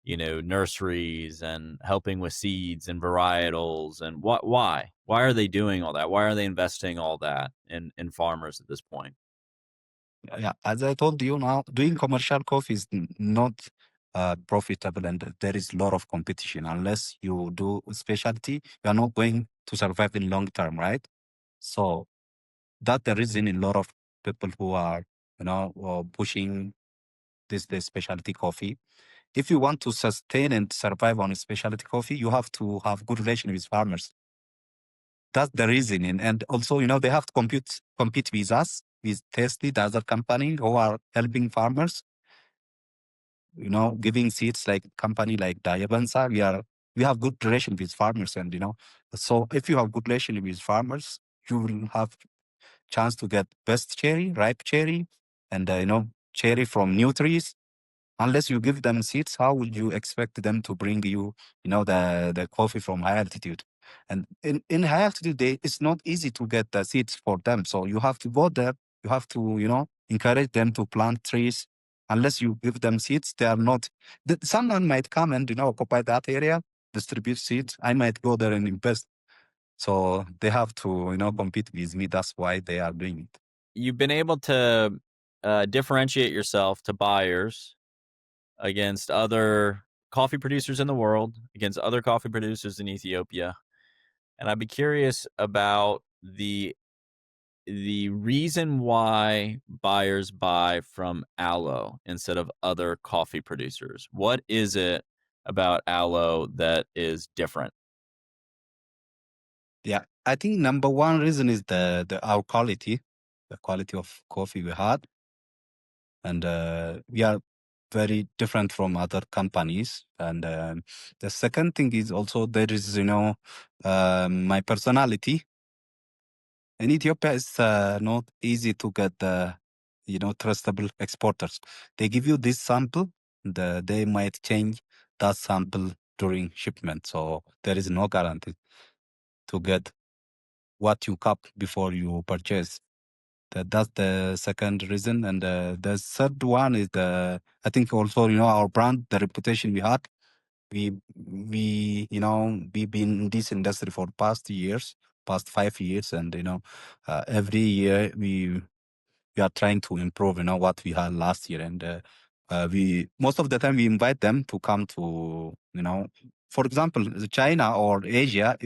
nurseries and helping with seeds and varietals, and why are they doing all that? Why are they investing all that in farmers at this point? yeah, as I told you now, doing commercial coffee is not profitable, and there is a lot of competition. Unless you do specialty, you are not going to survive in long term, right? So that's the reason a lot of people who are, pushing this specialty coffee. If you want to sustain and survive on specialty coffee, you have to have good relation with farmers. That's the reason. And also, they have to compete with us, with Tasty, the other company who are helping farmers, giving seeds like company like Diabansa. We have good relation with farmers, and so if you have good relation with farmers, you will have chance to get best cherry, ripe cherry, and cherry from new trees. Unless you give them seeds, how would you expect them to bring you, the coffee from high altitude? And in high altitude, it's not easy to get the seeds for them. So you have to go there. You have to, encourage them to plant trees. Unless you give them seeds, they are not. Someone might come and occupy that area, distribute seeds. I might go there and invest. So they have to, compete with me. That's why they are doing it. You've been able to differentiate yourself to buyers against other coffee producers in the world, against other coffee producers in Ethiopia. And I'd be curious about the reason why buyers buy from Alo instead of other coffee producers. What is it about Alo that is different? Yeah, I think number one reason is the our quality, the quality of coffee we had, and we are very different from other companies. And the second thing is also there is, my personality. In Ethiopia, it's not easy to get trustable exporters. They give you this sample, they might change that sample during shipment. So there is no guarantee to get what you cup before you purchase. That's the second reason. And the third one is I think also, our brand, the reputation we had. We've been in this industry for past 5 years, and every year we are trying to improve, what we had last year. And we most of the time we invite them to come to, for example, China or Asia.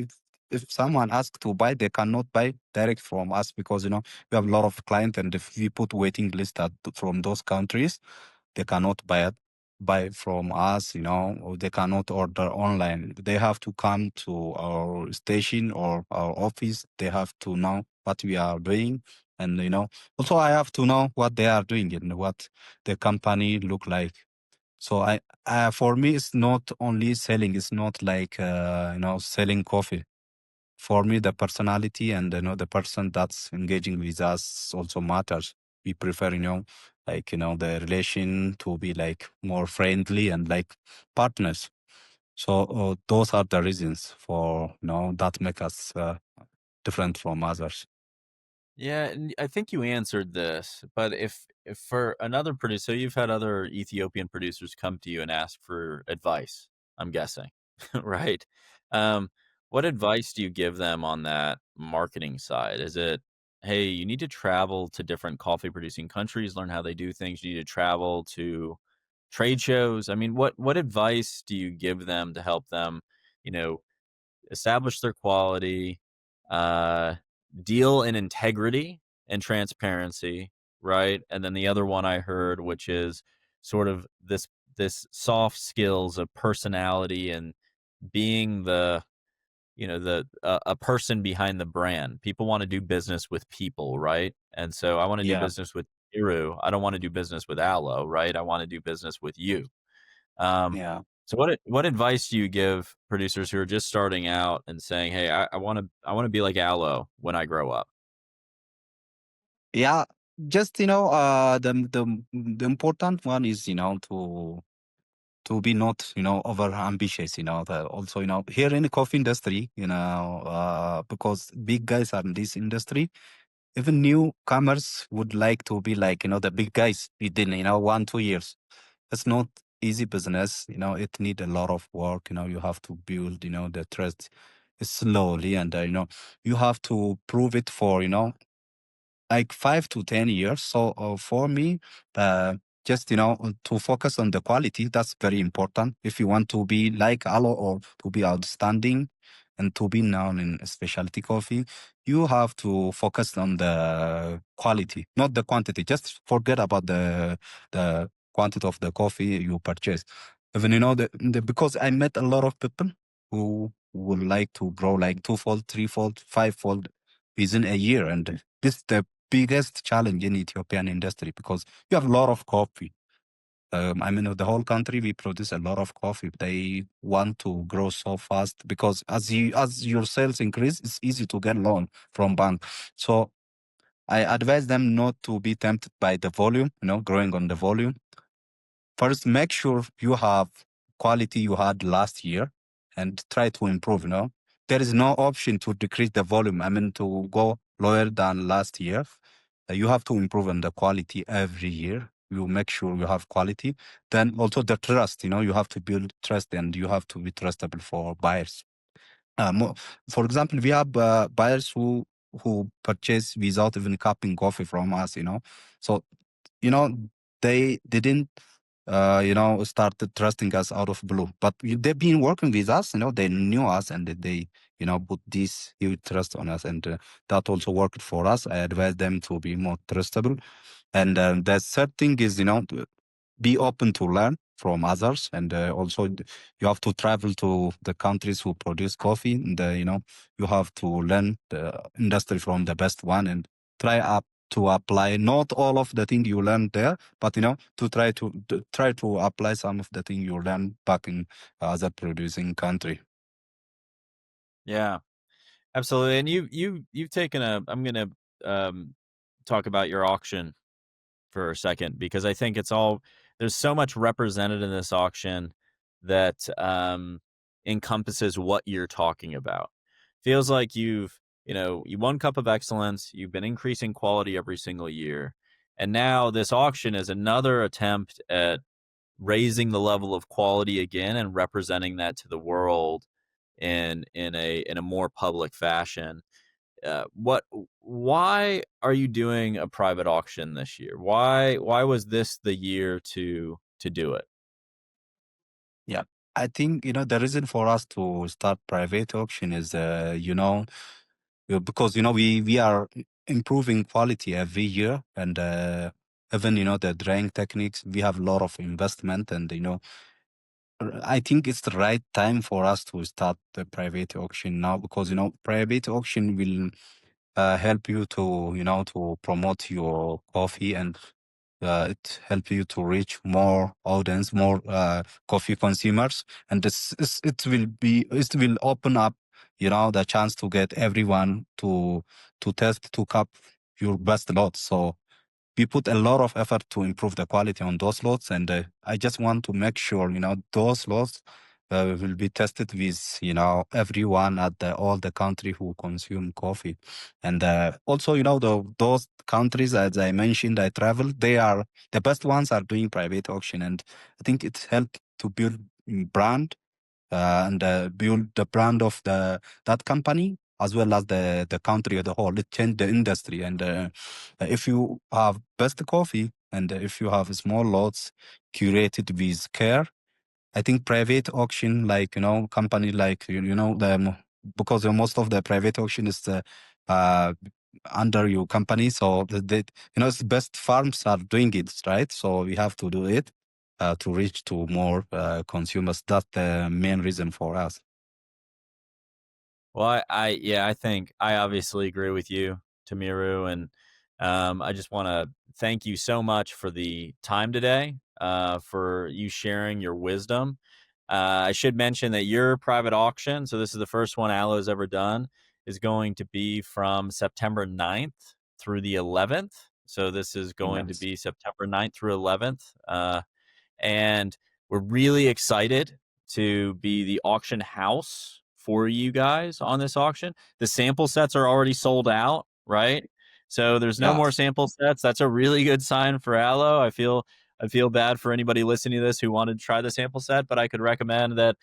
If someone asks to buy, they cannot buy direct from us because we have a lot of clients, and if we put waiting list from those countries, they cannot buy from us, or they cannot order online. They have to come to our station or our office. They have to know what we are doing, and also I have to know what they are doing and what the company look like. So for me, it's not only selling. It's not like selling coffee. For me, the personality and the person that's engaging with us also matters. We prefer, the relation to be like more friendly and like partners. So those are the reasons for that make us different from others. Yeah, and I think you answered this, but if for another producer, so you've had other Ethiopian producers come to you and ask for advice, I'm guessing, right? Um, what advice do you give them on that marketing side? Is it, hey, you need to travel to different coffee producing countries, learn how they do things. You need to travel to trade shows. I mean, what advice do you give them to help them, you know, establish their quality, uh, deal in integrity and transparency, right? And then the other one I heard, which is sort of this soft skills of personality and being the a person behind the brand. People want to do business with people, right? And so I want to do Yeah. business with Tamiru. I don't want to do business with Alo, right? I want to do business with you. Um, Yeah. so what advice do you give producers who are just starting out and saying, "Hey, I want to be like Aloe when I grow up"? Yeah. Just the important one is to be not over ambitious. Also here in the coffee industry, because big guys are in this industry. Even newcomers would like to be like the big guys within 1-2 years. It's not easy business. It need a lot of work. You have to build the trust slowly, and you have to prove it for like 5 to 10 years. So for me, just to focus on the quality, that's very important. If you want to be like Alo or to be outstanding and to be known in specialty coffee, you have to focus on the quality, not the quantity. Just forget about the quantity of the coffee you purchase. Even because I met a lot of people who would like to grow like twofold, threefold, fivefold within a year, and this is the biggest challenge in Ethiopian industry because you have a lot of coffee. The whole country we produce a lot of coffee. They want to grow so fast because as your sales increase, it's easy to get loan from bank. So I advise them not to be tempted by the volume, growing on the volume. First, make sure you have quality you had last year and try to improve. There is no option to decrease the volume. To go lower than last year. You have to improve on the quality every year. You make sure you have quality. Then also the trust. You have to build trust and you have to be trustable for buyers. For example, we have buyers who purchase without even cupping coffee from us. So you know they didn't started trusting us out of blue. But they've been working with us, they knew us and they put this huge trust on us. And that also worked for us. I advise them to be more trustable. And the third thing is, to be open to learn from others. And also you have to travel to the countries who produce coffee. And, you have to learn the industry from the best one and try up to apply not all of the thing you learned there, but to try to apply some of the thing you learned back in other producing country. Yeah, absolutely. And you've taken a. I'm gonna talk about your auction for a second because I think there's so much represented in this auction that encompasses what you're talking about. Feels like you won Cup of Excellence, you've been increasing quality every single year. And now this auction is another attempt at raising the level of quality again and representing that to the world in a more public fashion. Why are you doing a private auction this year? Why was this the year to do it? Yeah. I think, the reason for us to start private auction is, because, we are improving quality every year. And even, the drying techniques, we have a lot of investment. And, I think it's the right time for us to start the private auction now because, private auction will help you to promote your coffee, and it help you to reach more audience, more coffee consumers, and it will open up, the chance to get everyone to test to cup your best lot. So we put a lot of effort to improve the quality on those lots, and I just want to make sure those lots will be tested with everyone at all the country who consume coffee. And also those countries, as I mentioned, I traveled, they are the best ones are doing private auction, and I think it's helped to build brand, and build the brand of that company as well as the country as a whole. It changed the industry. And if you have best coffee, and if you have small lots curated with care, I think private auction, like company like because most of the private auction is uh, under your company, so it's the best farms are doing it, right? So we have to do it to reach to more consumers. That's the main reason for us. Well, I think I obviously agree with you, Tamiru, and I just want to thank you so much for the time today, for you sharing your wisdom. I should mention that your private auction, so this is the first one Alo's ever done, is going to be from September 9th through the 11th. So this is going to Yes. be September 9th through 11th. And we're really excited to be the auction house for you guys on this auction. The sample sets are already sold out, right? So there's no more Yes. sample sets. That's a really good sign for Alo. I feel bad for anybody listening to this who wanted to try the sample set, but I could recommend that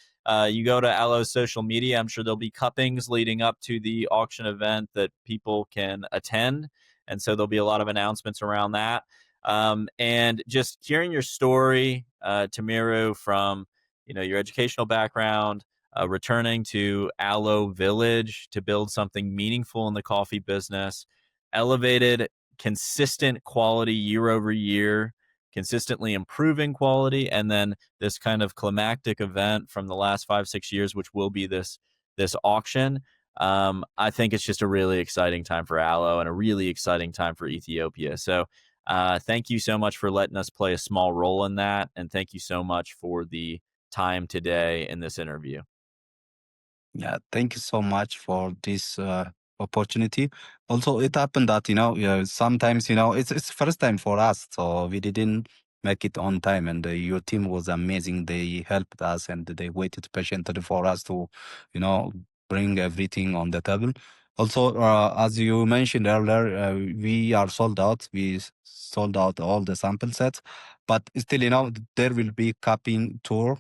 you go to Alo's social media. I'm sure there'll be cuppings leading up to the auction event that people can attend. And so there'll be a lot of announcements around that. And just hearing your story, Tamiru, from your educational background, returning to Alo Village to build something meaningful in the coffee business, elevated, consistent quality year over year, consistently improving quality, and then this kind of climactic event from the last 5-6 years, which will be this auction. I think it's just a really exciting time for Alo and a really exciting time for Ethiopia. So thank you so much for letting us play a small role in that. And thank you so much for the time today in this interview. Yeah, thank you so much for this opportunity. Also, it happened that sometimes it's first time for us, so we didn't make it on time. And your team was amazing. They helped us, and they waited patiently for us to, you know, bring everything on the table. Also, as you mentioned earlier, we are sold out. We sold out all the sample sets, but still, there will be cupping tour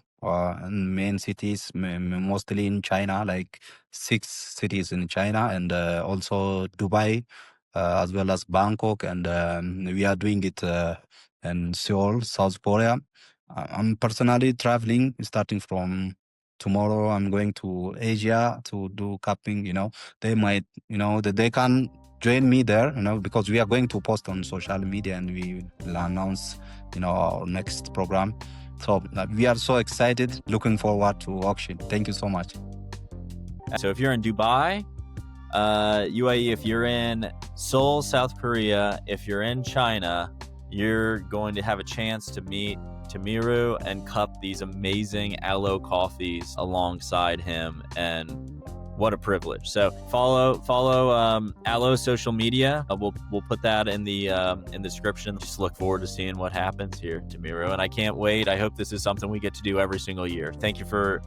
in main cities, mostly in China, like 6 cities in China, and also Dubai, as well as Bangkok, and we are doing it in Seoul, South Korea. I'm personally traveling, starting from tomorrow. I'm going to Asia to do cupping. They might, they can join me there. Because we are going to post on social media, and we will announce, our next program. So we are so excited, looking forward to auction. Thank you so much. So if you're in Dubai, UAE, if you're in Seoul, South Korea. If you're in China, you're going to have a chance to meet Tamiru and cup these amazing Alo coffees alongside him, and what a privilege. So follow Alo's social media. We'll put that in the description. Just look forward to seeing what happens here, Tamiru, and I can't wait. I hope this is something we get to do every single year. Thank you for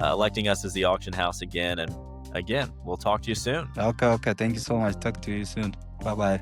electing us as the auction house again, and again, we'll talk to you soon. Okay. Thank you so much. Talk to you soon. Bye-bye.